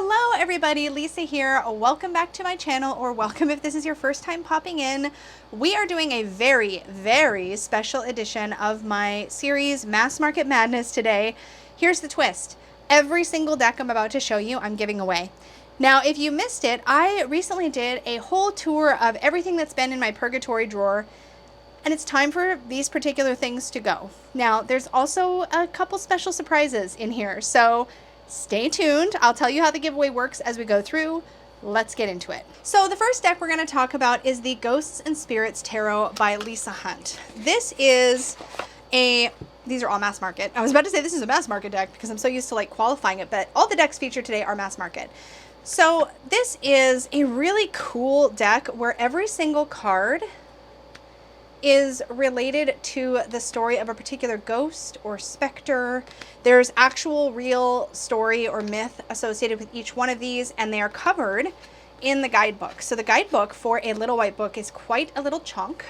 Hello everybody, Lisa here. Welcome back to my channel, or welcome if this is your first time popping in. We are doing a very, very special edition of my series Mass Market Madness today. Here's the twist. Every single deck I'm about to show you, I'm giving away. Now, if you missed it, I recently did a whole tour of everything that's been in my purgatory drawer, and it's time for these particular things to go. Now, there's also a couple special surprises in here, so stay tuned. I'll tell you how the giveaway works as we go through. Let's get into it. So the first deck we're going to talk about is the Ghosts and Spirits Tarot by Lisa Hunt. These are all mass market. I was about to say this is a mass market deck because I'm so used to like qualifying it, but all the decks featured today are mass market. So this is a really cool deck where every single card is related to the story of a particular ghost or specter. There's actual real story or myth associated with each one of these, and they are covered in the guidebook. So the guidebook for a little white book is quite a little chunk.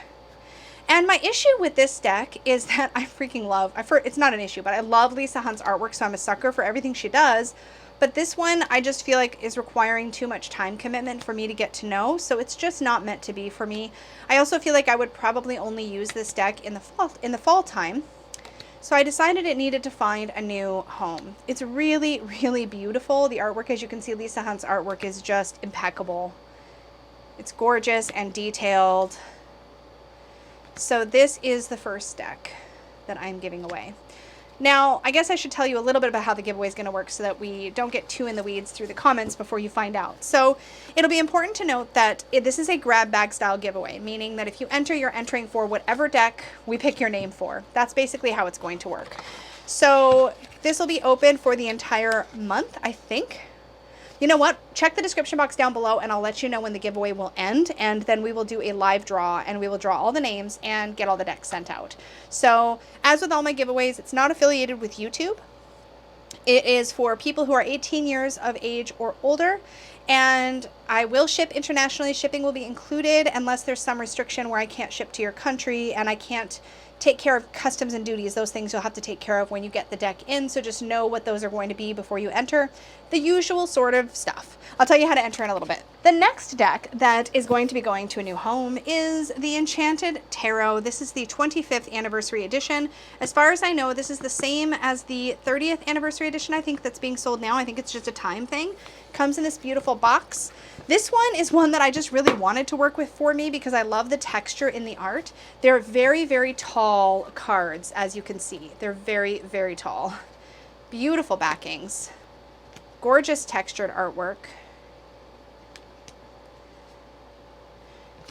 And my issue with this deck is that I freaking love, it's not an issue, but I love Lisa Hunt's artwork, so I'm a sucker for everything she does. But this one, I just feel like is requiring too much time commitment for me to get to know, so it's just not meant to be for me. I also feel like I would probably only use this deck in the fall time. So I decided it needed to find a new home. It's really, really beautiful. The artwork, as you can see, Lisa Hunt's artwork is just impeccable. It's gorgeous and detailed. So this is the first deck that I'm giving away. Now, I guess I should tell you a little bit about how the giveaway is going to work so that we don't get too in the weeds through the comments before you find out. So it'll be important to note that this is a grab bag style giveaway, meaning that if you enter, you're entering for whatever deck we pick your name for. That's basically how it's going to work. So this will be open for the entire month, I think. You know what? Check the description box down below and I'll let you know when the giveaway will end, and then we will do a live draw and we will draw all the names and get all the decks sent out. So as with all my giveaways, it's not affiliated with YouTube. It is for people who are 18 years of age or older, and I will ship internationally. Shipping will be included unless there's some restriction where I can't ship to your country and I can't take care of customs and duties. Those things you'll have to take care of when you get the deck in, so just know what those are going to be before you enter. The usual sort of stuff. I'll tell you how to enter in a little bit. The next deck that is going to be going to a new home is the Enchanted Tarot. This is the 25th anniversary edition. As far as I know, this is the same as the 30th anniversary edition, I think, that's being sold now. I think it's just a time thing. Comes in this beautiful box. This one is one that I just really wanted to work with for me because I love the texture in the art. They're very, very tall cards, as you can see. They're very, very tall. Beautiful backings. Gorgeous textured artwork.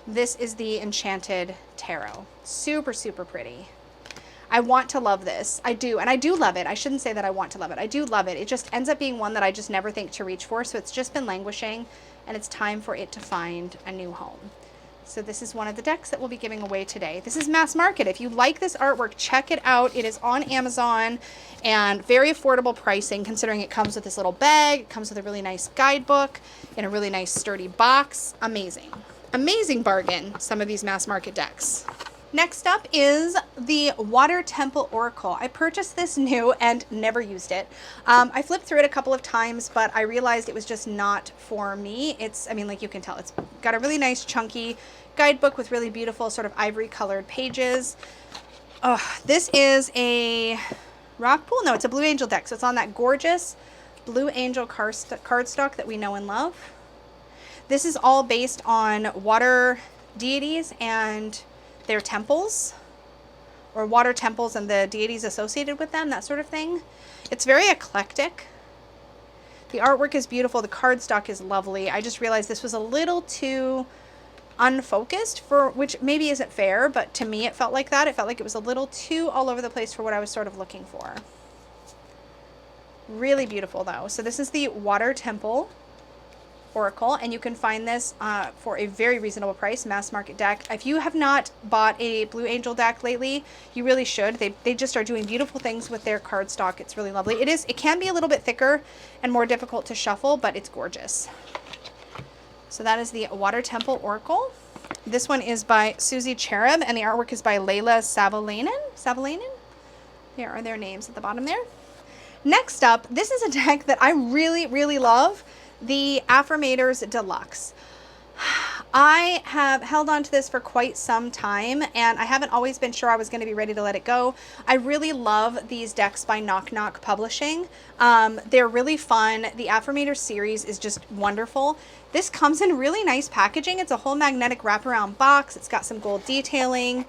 This is the Enchanted Tarot. Super, super pretty. I want to love this. I do, and I do love it. I shouldn't say that I want to love it. I do love it. It just ends up being one that I just never think to reach for, so it's just been languishing, and it's time for it to find a new home. So this is one of the decks that we'll be giving away today. This is mass market. If you like this artwork, check it out. It is on Amazon and very affordable pricing considering it comes with this little bag. It comes with a really nice guidebook in a really nice sturdy box. Amazing. Amazing bargain, some of these mass market decks. Next up is the Water Temple Oracle. I purchased this new and never used it. I flipped through it a couple of times, but I realized it was just not for me. I mean, like you can tell, it's got a really nice chunky guidebook with really beautiful sort of ivory colored pages. This is a rock pool. No, it's a Blue Angel deck. So it's on that gorgeous Blue Angel cardstock that we know and love. This is all based on water deities and their temples, or water temples and the deities associated with them, that sort of thing. It's very eclectic. The artwork is beautiful. The cardstock is lovely. I just realized this was a little too unfocused, for which maybe isn't fair, but to me it felt like that. It felt like it was a little too all over the place for what I was sort of looking for. Really beautiful though. So this is the Water Temple Oracle, and you can find this for a very reasonable price, mass market deck. If you have not bought a Blue Angel deck lately, you really should. They just are doing beautiful things with their cardstock. It's really lovely. It can be a little bit thicker and more difficult to shuffle, but it's gorgeous. So that is the Water Temple Oracle. This one is by Susie Cherub, and the artwork is by Layla Savalainen. There are their names at the bottom there. Next up, this is a deck that I really, really love. the Affirmators Deluxe. I have held on to this for quite some time, and I haven't always been sure I was going to be ready to let it go. I really love these decks by Knock Knock Publishing. They're really fun. The Affirmator series is just wonderful. This comes in really nice packaging. It's a whole magnetic wraparound box. It's got some gold detailing,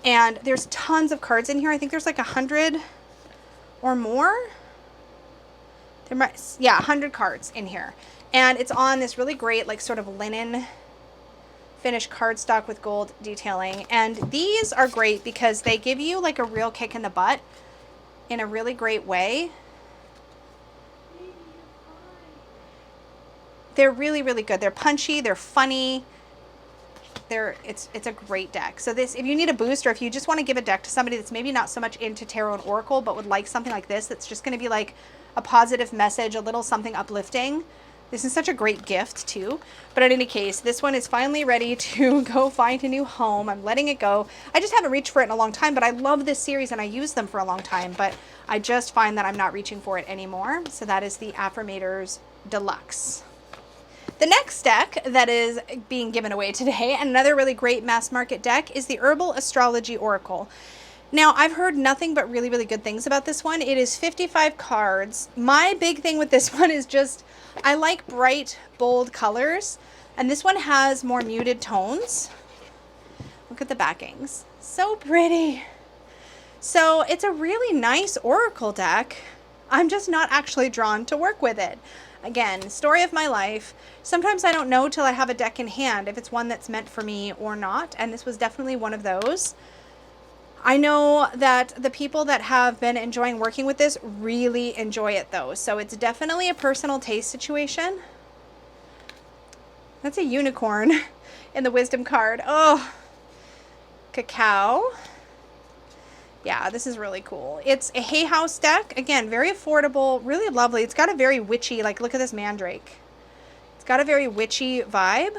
and there's tons of cards in here. I think there's like 100 or more. There might, yeah, 100 cards in here. And it's on this really great, like, sort of linen finished cardstock with gold detailing. And these are great because they give you like a real kick in the butt in a really great way. They're really, really good. They're punchy, they're funny. It's a great deck. So this, if you need a boost, or if you just want to give a deck to somebody that's maybe not so much into tarot and oracle, but would like something like this, that's just going to be like a positive message, a little something uplifting. This is such a great gift too. But in any case, this one is finally ready to go find a new home. I'm letting it go. I just haven't reached for it in a long time, but I love this series and I use them for a long time, but I just find that I'm not reaching for it anymore. So that is the Affirmators Deluxe. The next deck that is being given away today, and another really great mass market deck, is the Herbal Astrology Oracle. Now, I've heard nothing but really, really good things about this one. It is 55 cards. My big thing with this one is just, I like bright, bold colors, and this one has more muted tones. Look at the backings. So pretty. So it's a really nice oracle deck. I'm just not actually drawn to work with it. Again, story of my life. Sometimes I don't know till I have a deck in hand if it's one that's meant for me or not, and this was definitely one of those. I know that the people that have been enjoying working with this really enjoy it though, so it's definitely a personal taste situation. That's a unicorn in the wisdom card. Oh, cacao. Yeah, this is really cool. It's a Hay House deck. Again, very affordable, really lovely. It's got a very witchy, like, look at this mandrake. It's got a very witchy vibe.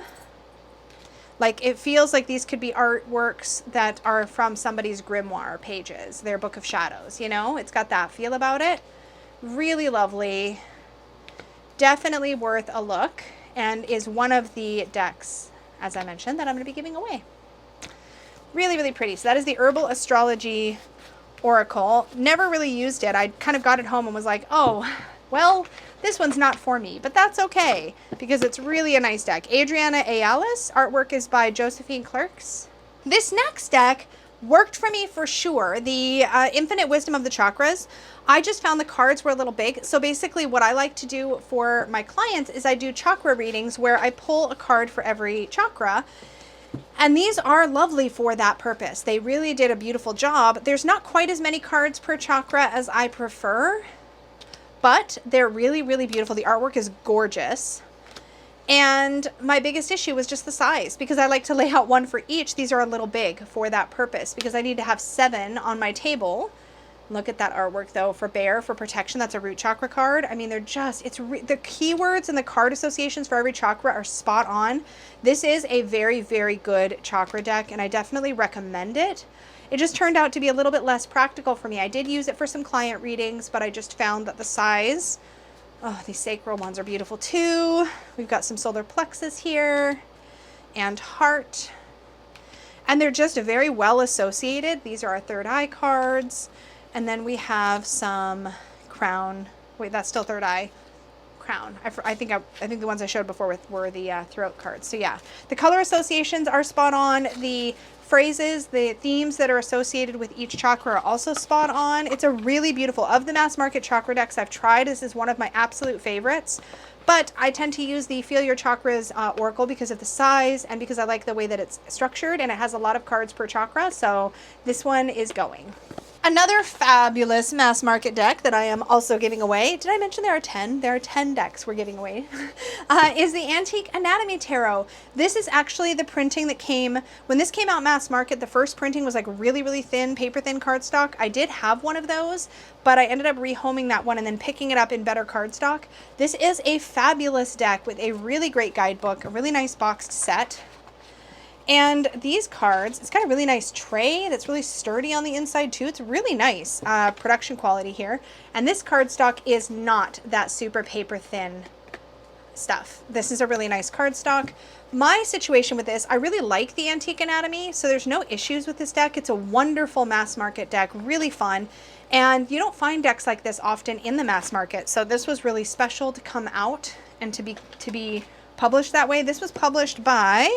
Like, it feels like these could be artworks that are from somebody's grimoire pages, their Book of Shadows, you know? It's got that feel about it. Really lovely. Definitely worth a look, and is one of the decks, as I mentioned, that I'm going to be giving away. Really, really pretty. So that is the Herbal Astrology Oracle. Never really used it. I kind of got it home and was like, oh, well, this one's not for me, but that's okay because it's really a nice deck. Adriana Ayales. Artwork is by Josephine Clerks. This next deck worked for me for sure. The Infinite Wisdom of the Chakras. I just found the cards were a little big. So basically what I like to do for my clients is I do chakra readings where I pull a card for every chakra. And these are lovely for that purpose. They really did a beautiful job. There's not quite as many cards per chakra as I prefer, but they're really, really beautiful. The artwork is gorgeous. And my biggest issue was just the size, because I like to lay out one for each. These are a little big for that purpose because I need to have 7 on my table. Look at that artwork though, for bear, for protection. That's a root chakra card. I mean, they're just, the keywords and the card associations for every chakra are spot on. This is a very, very good chakra deck, and I definitely recommend it. It just turned out to be a little bit less practical for me. I did use it for some client readings, but I just found that the size, oh, these sacral ones are beautiful too. We've got some solar plexus here and heart, and they're just very well associated. These are our third eye cards. And then we have some crown. Wait, that's still third eye. Crown. I think the ones I showed before were the throat cards. So yeah, the color associations are spot on. The phrases, the themes that are associated with each chakra are also spot on. It's a really beautiful, of the mass market chakra decks I've tried, this is one of my absolute favorites. But I tend to use the Feel Your Chakras Oracle because of the size and because I like the way that it's structured, and it has a lot of cards per chakra. So this one is going. Another fabulous mass market deck that I am also giving away, did I mention there are 10? There are 10 decks we're giving away, is the Antique Anatomy Tarot. This is actually the printing that came, when this came out mass market, the first printing was like really, really thin, paper thin cardstock. I did have one of those, but I ended up rehoming that one and then picking it up in better cardstock. This is a fabulous deck with a really great guidebook, a really nice boxed set. And these cards, it's got a really nice tray that's really sturdy on the inside too. It's really nice production quality here. And this cardstock is not that super paper thin stuff. This is a really nice cardstock. My situation with this, I really like the Antique Anatomy, so there's no issues with this deck. It's a wonderful mass market deck, really fun. And you don't find decks like this often in the mass market. So this was really special to come out and to be published that way. This was published by,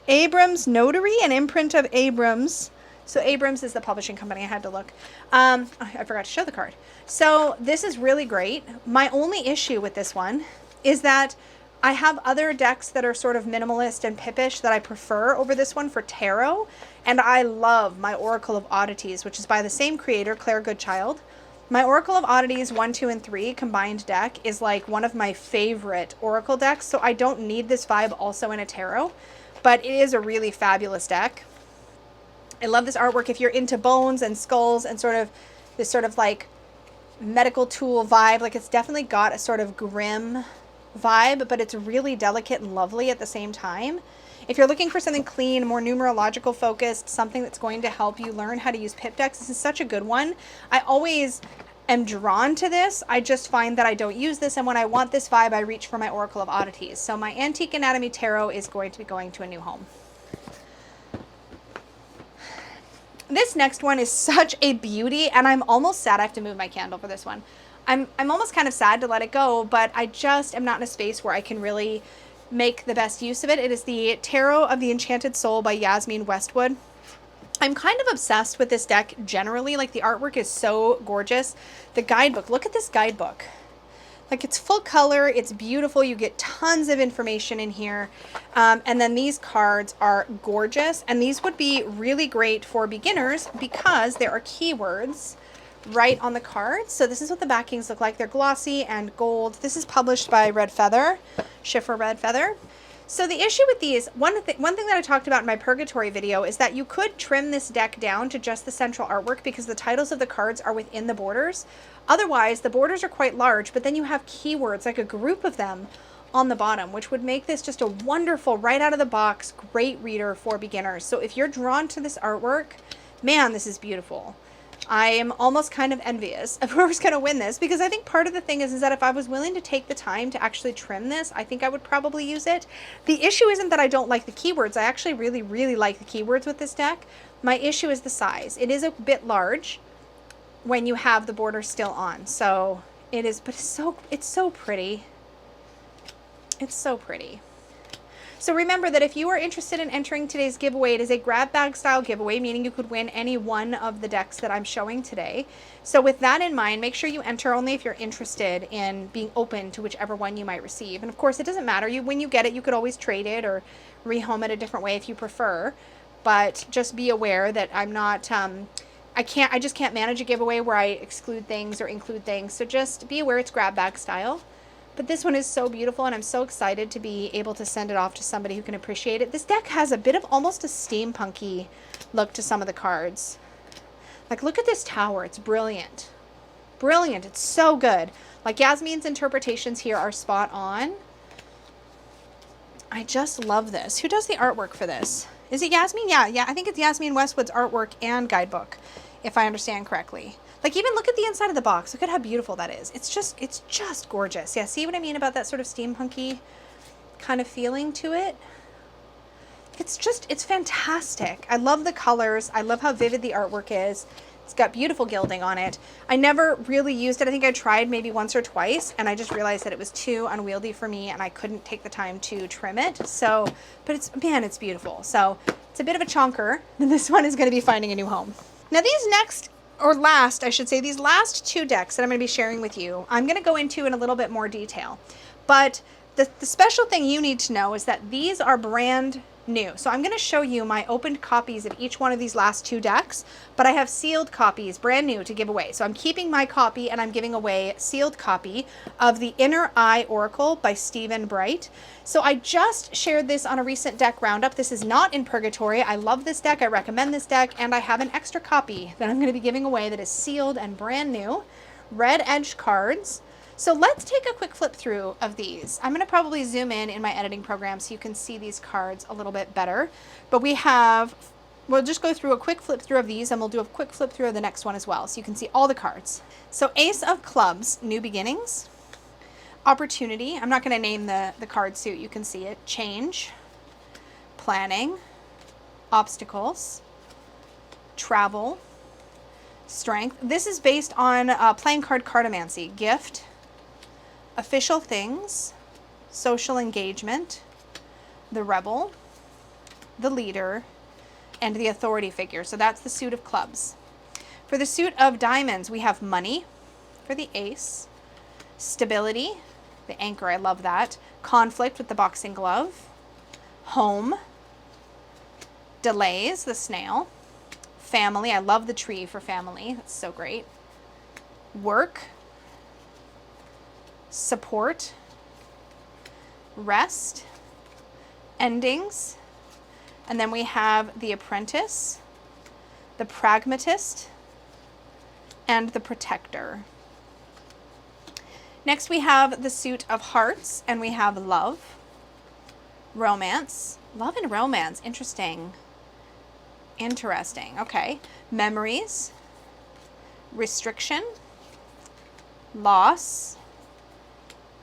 Abrams Notary, an imprint of Abrams. So Abrams is the publishing company. I had to look. I forgot to show the card. So this is really great. My only issue with this one is that I have other decks that are sort of minimalist and pippish that I prefer over this one for tarot. And I love my Oracle of Oddities, which is by the same creator, Claire Goodchild. My Oracle of Oddities 1, 2, and 3 combined deck is like one of my favorite Oracle decks. So I don't need this vibe also in a tarot, but it is a really fabulous deck. I love this artwork. If you're into bones and skulls and sort of this sort of like medical tool vibe, like it's definitely got a sort of grim vibe, but it's really delicate and lovely at the same time. If you're looking for something clean, more numerological focused, something that's going to help you learn how to use pip decks, this is such a good one. I always am drawn to this. I just find that I don't use this, and when I want this vibe, I reach for my Oracle of Oddities. So my Antique Anatomy Tarot is going to be going to a new home. This next one is such a beauty, and I'm almost sad I have to move my candle for this one. I'm almost kind of sad to let it go, but I just am not in a space where I can really make the best use of it. It is the Tarot of the Enchanted Soul by Yasmin Westwood. I'm kind of obsessed with this deck generally. Like, the artwork is so gorgeous. The guidebook, look at this guidebook. Like, it's full color, it's beautiful, you get tons of information in here. And then these cards are gorgeous, and these would be really great for beginners because there are keywords right on the cards. So this is what the backings look like. They're glossy and gold. This is published by Red Feather, Schiffer Red Feather. So the issue with these, one thing that I talked about in my Purgatory video is that you could trim this deck down to just the central artwork because the titles of the cards are within the borders. Otherwise, the borders are quite large, but then you have keywords, like a group of them on the bottom, which would make this just a wonderful, right out of the box, great reader for beginners. So if you're drawn to this artwork, man, this is beautiful. I am almost kind of envious of whoever's going to win this, because I think part of the thing is that if I was willing to take the time to actually trim this, I think I would probably use it. The issue isn't that I don't like the keywords. I actually really, really like the keywords with this deck. My issue is the size. It is a bit large when you have the border still on. So it is, but it's so pretty. It's so pretty. So remember that if you are interested in entering today's giveaway, it is a grab bag style giveaway, meaning you could win any one of the decks that I'm showing today. So with that in mind, make sure you enter only if you're interested in being open to whichever one you might receive. And of course, it doesn't matter. When you get it, you could always trade it or rehome it a different way if you prefer. But just be aware that I'm not, I just can't manage a giveaway where I exclude things or include things. So just be aware it's grab bag style. But this one is so beautiful, and I'm so excited to be able to send it off to somebody who can appreciate it. This deck has a bit of almost a steampunky look to some of the cards. Like, look at this tower. It's brilliant. Brilliant. It's so good. Like, Yasmin's interpretations here are spot on. I just love this. Who does the artwork for this? Is it Yasmin? Yeah, I think it's Yasmin Westwood's artwork and guidebook, if I understand correctly. Like, even look at the inside of the box. Look at how beautiful that is. It's just gorgeous. Yeah, see what I mean about that sort of steampunky kind of feeling to it? It's fantastic. I love the colors. I love how vivid the artwork is. It's got beautiful gilding on it. I never really used it. I think I tried maybe once or twice, and I just realized that it was too unwieldy for me, and I couldn't take the time to trim it. So, but it's beautiful. So it's a bit of a chonker. This one is going to be finding a new home. Now these these last two decks that I'm going to be sharing with you, I'm going to go into in a little bit more detail. But the special thing you need to know is that these are brand new. So I'm going to show you my opened copies of each one of these last two decks, but I have sealed copies, brand new, to give away. So I'm keeping my copy, and I'm giving away a sealed copy of the Inner Eye Oracle by Stephen Bright. So I just shared this on a recent deck roundup. This is not in Purgatory. I love this deck. I recommend this deck, and I have an extra copy that I'm going to be giving away that is sealed and brand new. Red edge cards. So let's take a quick flip through of these. I'm going to probably zoom in my editing program so you can see these cards a little bit better. But we'll just go through a quick flip through of these, and we'll do a quick flip through of the next one as well, so you can see all the cards. So Ace of Clubs, New Beginnings. Opportunity. I'm not going to name the card suit. You can see it. Change. Planning. Obstacles. Travel. Strength. This is based on playing card cartomancy. Gift. Official things. Social engagement. The rebel. The leader. And the authority figure. So that's the suit of clubs. For the suit of diamonds, we have money for the ace. Stability. The anchor, I love that. Conflict with the boxing glove. Home. Delays, the snail. Family, I love the tree for family. That's so great. Work. Support. Rest. Endings. And then we have the apprentice, the pragmatist, and the protector. Next we have the suit of hearts, and we have love, romance, love and romance, interesting, okay, memories, restriction, loss,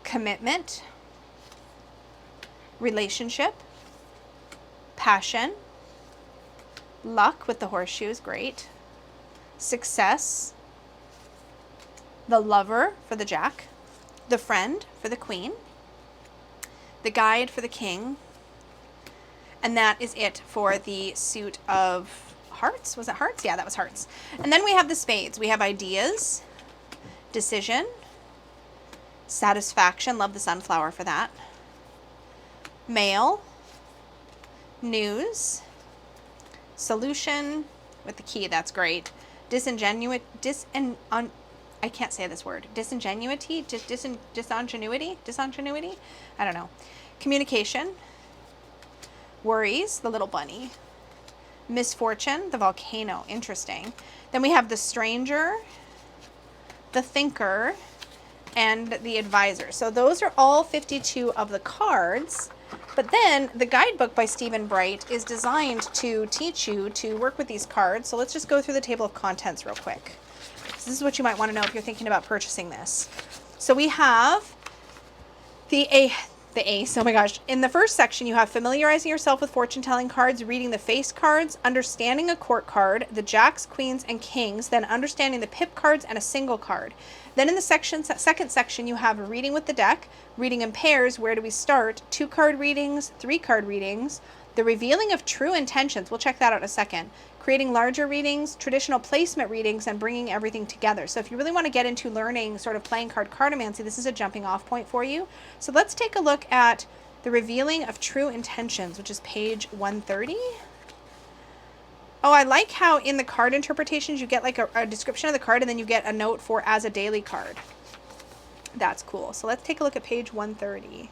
commitment, relationship, passion, luck with the horseshoes, great, success, the lover for the jack, the friend for the queen, the guide for the king, and that is it for the suit of hearts. Was it hearts? Yeah, that was hearts. And then we have the spades. We have ideas, decision, satisfaction, love the sunflower for that, mail, news, solution with the key, that's great, I can't say this word. Disingenuity? Disingenuity? I don't know. Communication. Worries, the little bunny. Misfortune, the volcano. Interesting. Then we have the stranger, the thinker, and the advisor. So those are all 52 of the cards. But then the guidebook by Stephen Bright is designed to teach you to work with these cards. So let's just go through the table of contents real quick. This is what you might want to know if you're thinking about purchasing this. So we have the ace, oh my gosh. In the first section, you have familiarizing yourself with fortune-telling cards, reading the face cards, understanding a court card, the jacks, queens, and kings, then understanding the pip cards and a single card. Then in the second section, you have a reading with the deck, reading in pairs, where do we start, 2-card readings, 3-card readings, the revealing of true intentions, we'll check that out in a second, creating larger readings, traditional placement readings, and bringing everything together. So if you really want to get into learning sort of playing card cartomancy, this is a jumping off point for you. So let's take a look at the revealing of true intentions, which is page 130. Oh, I like how in the card interpretations, you get like a description of the card and then you get a note for as a daily card. That's cool. So let's take a look at page 130.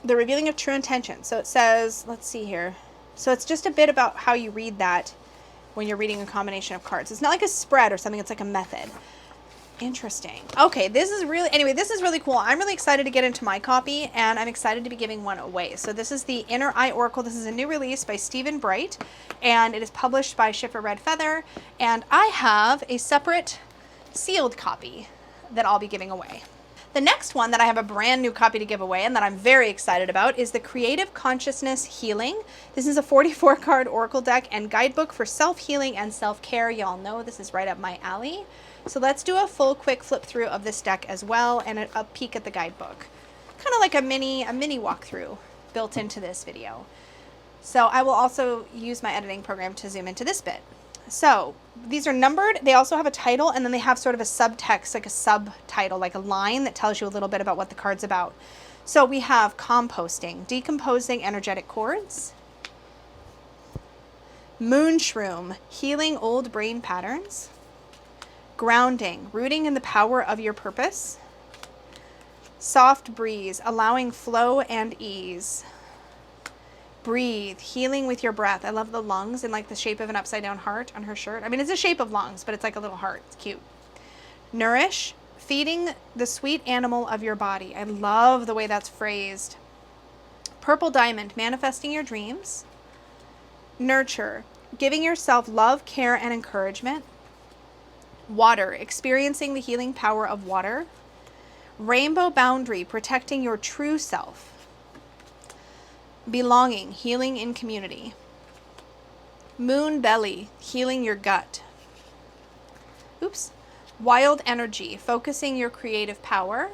The revealing of true intentions. So it says, let's see here. So it's just a bit about how you read that when you're reading a combination of cards. It's not like a spread or something. It's like a method. Interesting. Okay, this is really cool. I'm really excited to get into my copy, and I'm excited to be giving one away. So this is the Inner Eye Oracle. This is a new release by Stephen Bright, and it is published by Schiffer Red Feather, and I have a separate sealed copy that I'll be giving away. The next one that I have a brand new copy to give away and that I'm very excited about is the Creative Consciousness Healing. This is a 44-card oracle deck and guidebook for self-healing and self-care. Y'all know this is right up my alley. So let's do a full quick flip through of this deck as well, and a peek at the guidebook. Kind of like a mini walkthrough built into this video. So I will also use my editing program to zoom into this bit. So these are numbered. They also have a title, and then they have sort of a subtext, like a subtitle, like a line that tells you a little bit about what the card's about. So we have composting, decomposing energetic cords, moon shroom, healing old brain patterns, grounding, rooting in the power of your purpose, soft breeze, allowing flow and ease, breathe, healing with your breath. I love the lungs in like the shape of an upside down heart on her shirt. I mean, it's a shape of lungs, but it's like a little heart. It's cute. Nourish, feeding the sweet animal of your body. I love the way that's phrased. Purple diamond, manifesting your dreams. Nurture, giving yourself love, care, and encouragement. Water, experiencing the healing power of water. Rainbow boundary, protecting your true self. Belonging, healing in community. Moon belly, healing your gut. Oops. Wild energy, focusing your creative power.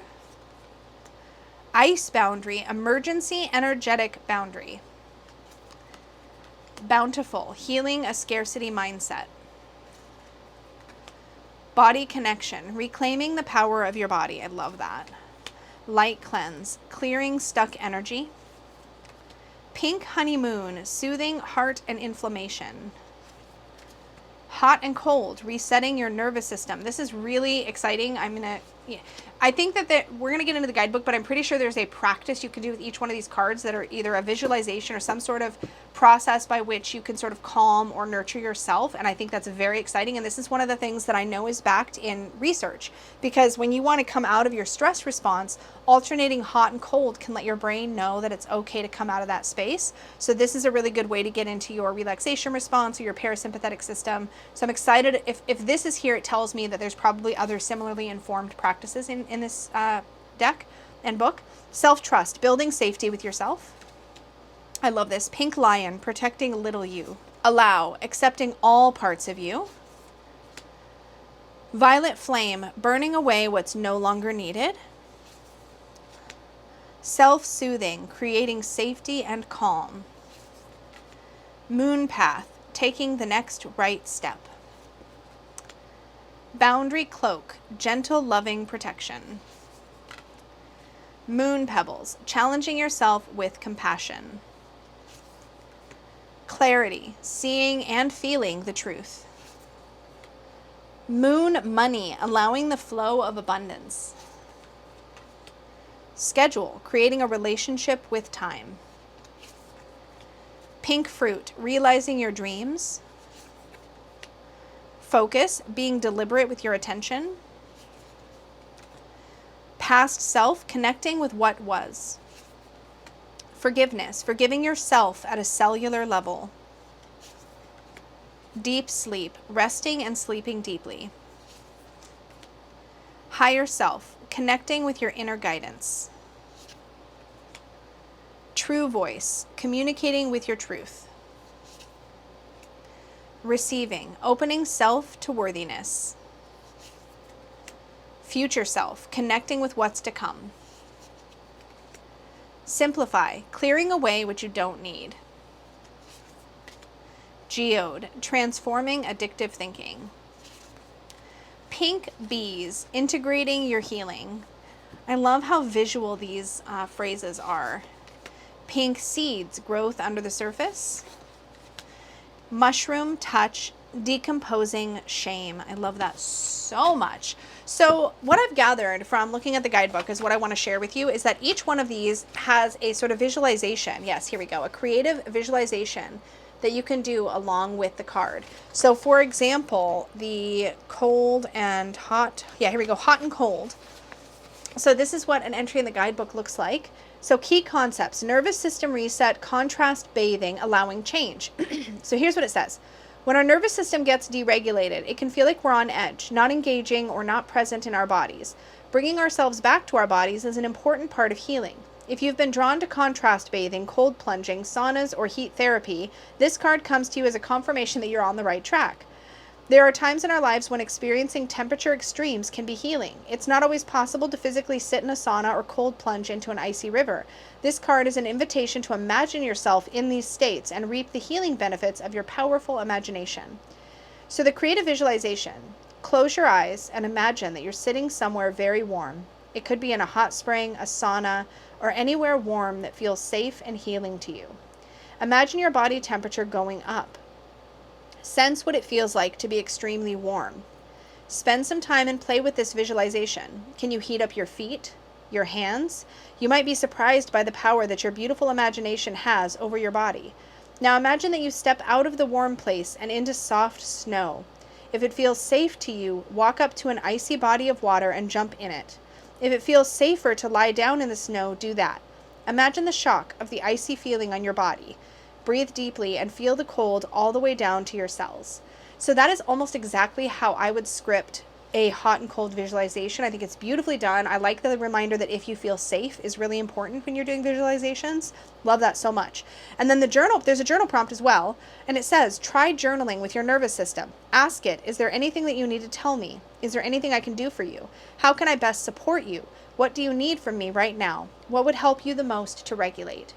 Ice boundary, emergency energetic boundary. Bountiful, healing a scarcity mindset. Body connection, reclaiming the power of your body. I love that. Light cleanse, clearing stuck energy. Pink honeymoon, soothing heart and inflammation. Hot and cold, resetting your nervous system. This is really exciting. I think that we're going to get into the guidebook, but I'm pretty sure there's a practice you can do with each one of these cards that are either a visualization or some sort of process by which you can sort of calm or nurture yourself. And I think that's very exciting. And this is one of the things that I know is backed in research, because when you want to come out of your stress response, alternating hot and cold can let your brain know that it's okay to come out of that space. So this is a really good way to get into your relaxation response or your parasympathetic system. So I'm excited. If this is here, it tells me that there's probably other similarly informed practices in this deck and book. Self-trust, building safety with yourself. I love this. Pink lion, protecting little you. Allow, accepting all parts of you. Violet flame, burning away what's no longer needed. Self-soothing, creating safety and calm. Moon path, taking the next right step. Boundary cloak, gentle, loving protection. Moon pebbles, challenging yourself with compassion. Clarity, seeing and feeling the truth. Moon money, allowing the flow of abundance. Schedule, creating a relationship with time. Pink fruit, realizing your dreams. Focus, being deliberate with your attention. Past self, connecting with what was. Forgiveness, forgiving yourself at a cellular level. Deep sleep, resting and sleeping deeply. Higher self, connecting with your inner guidance. True voice, communicating with your truth. Receiving, opening self to worthiness. Future self, connecting with what's to come. Simplify, clearing away what you don't need. Geode, transforming addictive thinking. Pink bees, integrating your healing. I love how visual these phrases are. Pink seeds, growth under the surface. Mushroom touch, decomposing shame. I love that so much. So what I've gathered from looking at the guidebook is what I want to share with you is that each one of these has a sort of visualization. Yes, here we go. A creative visualization that you can do along with the card. So for example, the cold and hot. Yeah, here we go. Hot and cold. So this is what an entry in the guidebook looks like. So key concepts: nervous system reset, contrast bathing, allowing change. So here's what it says. When our nervous system gets deregulated, it can feel like we're on edge, not engaging or not present in our bodies. Bringing ourselves back to our bodies is an important part of healing. If you've been drawn to contrast bathing, cold plunging, saunas, or heat therapy, this card comes to you as a confirmation that you're on the right track. There are times in our lives when experiencing temperature extremes can be healing. It's not always possible to physically sit in a sauna or cold plunge into an icy river. This card is an invitation to imagine yourself in these states and reap the healing benefits of your powerful imagination. So the creative visualization: close your eyes and imagine that you're sitting somewhere very warm. It could be in a hot spring, a sauna, or anywhere warm that feels safe and healing to you. Imagine your body temperature going up. Sense what it feels like to be extremely warm. Spend some time and play with this visualization. Can you heat up your feet, your hands? You might be surprised by the power that your beautiful imagination has over your body. Now imagine that you step out of the warm place and into soft snow. If it feels safe to you, walk up to an icy body of water and jump in it. If it feels safer to lie down in the snow, do that. Imagine the shock of the icy feeling on your body. Breathe deeply and feel the cold all the way down to your cells. So that is almost exactly how I would script a hot and cold visualization. I think it's beautifully done. I like the reminder that if you feel safe is really important when you're doing visualizations. Love that so much. And then the journal, there's a journal prompt as well. And it says, try journaling with your nervous system. Ask it, is there anything that you need to tell me? Is there anything I can do for you? How can I best support you? What do you need from me right now? What would help you the most to regulate?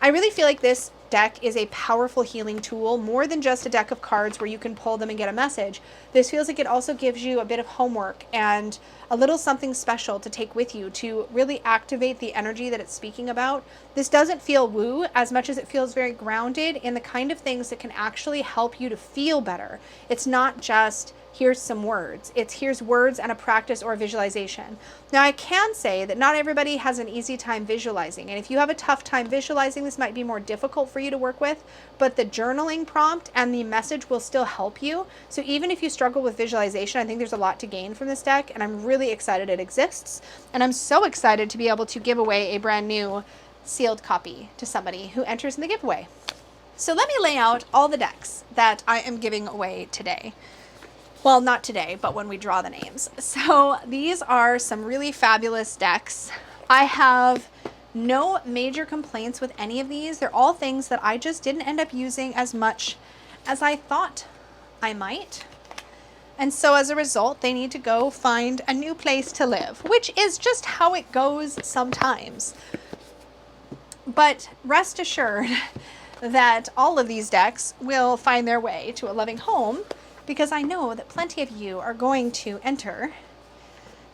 I really feel like this deck is a powerful healing tool, more than just a deck of cards where you can pull them and get a message. This feels like it also gives you a bit of homework and a little something special to take with you to really activate the energy that it's speaking about. This doesn't feel woo as much as it feels very grounded in the kind of things that can actually help you to feel better. It's not just here's some words. It's here's words and a practice or a visualization. Now I can say that not everybody has an easy time visualizing. And if you have a tough time visualizing, this might be more difficult for you to work with, but the journaling prompt and the message will still help you. So even if you struggle with visualization, I think there's a lot to gain from this deck, and I'm really excited it exists. And I'm so excited to be able to give away a brand new sealed copy to somebody who enters in the giveaway. So let me lay out all the decks that I am giving away today. Well, not today, but when we draw the names. So these are some really fabulous decks. I have no major complaints with any of these. They're all things that I just didn't end up using as much as I thought I might. And so as a result, they need to go find a new place to live, which is just how it goes sometimes. But rest assured that all of these decks will find their way to a loving home, because I know that plenty of you are going to enter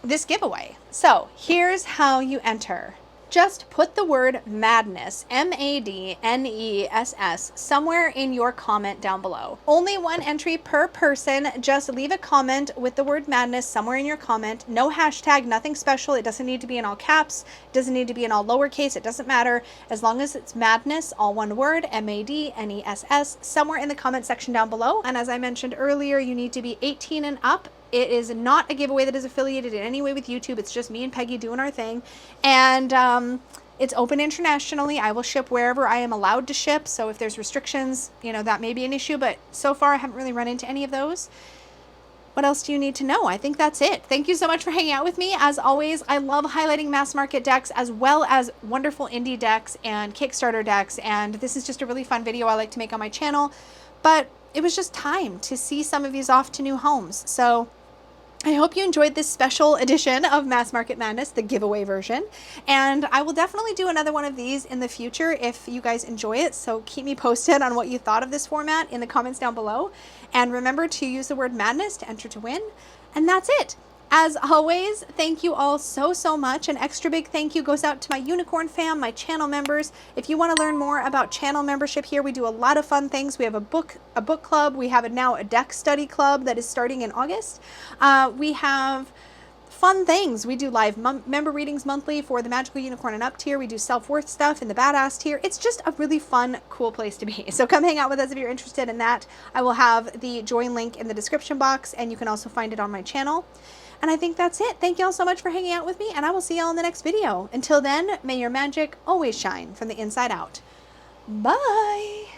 this giveaway. So here's how you enter. Just put the word madness, M-A-D-N-E-S-S, somewhere in your comment down below. Only one entry per person. Just leave a comment with the word madness somewhere in your comment. No hashtag, nothing special. It doesn't need to be in all caps. It doesn't need to be in all lowercase. It doesn't matter. As long as it's madness, all one word, M-A-D-N-E-S-S, somewhere in the comment section down below. And as I mentioned earlier, you need to be 18 and up. It is not a giveaway that is affiliated in any way with YouTube. It's just me and Peggy doing our thing. And it's open internationally. I will ship wherever I am allowed to ship. So if there's restrictions, you know, that may be an issue. But so far, I haven't really run into any of those. What else do you need to know? I think that's it. Thank you so much for hanging out with me. As always, I love highlighting mass market decks as well as wonderful indie decks and Kickstarter decks. And this is just a really fun video I like to make on my channel. But it was just time to see some of these off to new homes. So I hope you enjoyed this special edition of Mass Market Madness, the giveaway version. And I will definitely do another one of these in the future if you guys enjoy it. So keep me posted on what you thought of this format in the comments down below. And remember to use the word madness to enter to win. And that's it. As always, thank you all so much. An extra big thank you goes out to my unicorn fam, my channel members. If you want to learn more about channel membership here, we do a lot of fun things. We have a book club. We have now a deck study club that is starting in August. We have fun things. We do live member readings monthly for the Magical Unicorn and Up tier. We do self-worth stuff in the Badass tier. It's just a really fun, cool place to be. So come hang out with us if you're interested in that. I will have the join link in the description box, and you can also find it on my channel. And I think that's it. Thank you all so much for hanging out with me, and I will see y'all in the next video. Until then, may your magic always shine from the inside out. Bye!